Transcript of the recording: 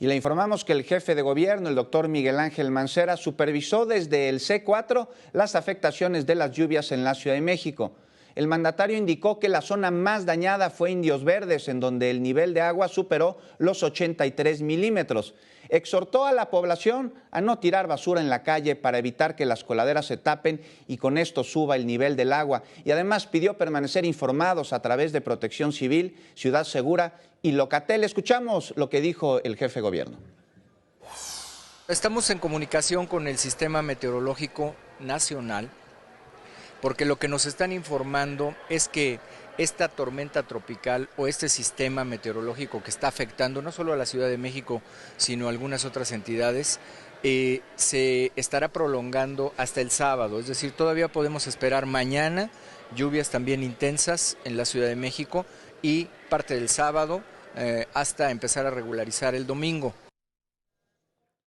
Y le informamos que el jefe de gobierno, el doctor Miguel Ángel Mancera, supervisó desde el C4 las afectaciones de las lluvias en la Ciudad de México. El mandatario indicó que la zona más dañada fue Indios Verdes, en donde el nivel de agua superó los 83 milímetros. Exhortó a la población a no tirar basura en la calle para evitar que las coladeras se tapen y con esto suba el nivel del agua. Y además pidió permanecer informados a través de Protección Civil, Ciudad Segura y Locatel. Escuchamos lo que dijo el jefe de gobierno. Estamos en comunicación con el Sistema Meteorológico Nacional, porque lo que nos están informando es que esta tormenta tropical o este sistema meteorológico que está afectando no solo a la Ciudad de México, sino a algunas otras entidades, se estará prolongando hasta el sábado. Es decir, todavía podemos esperar mañana lluvias también intensas en la Ciudad de México y parte del sábado hasta empezar a regularizar el domingo.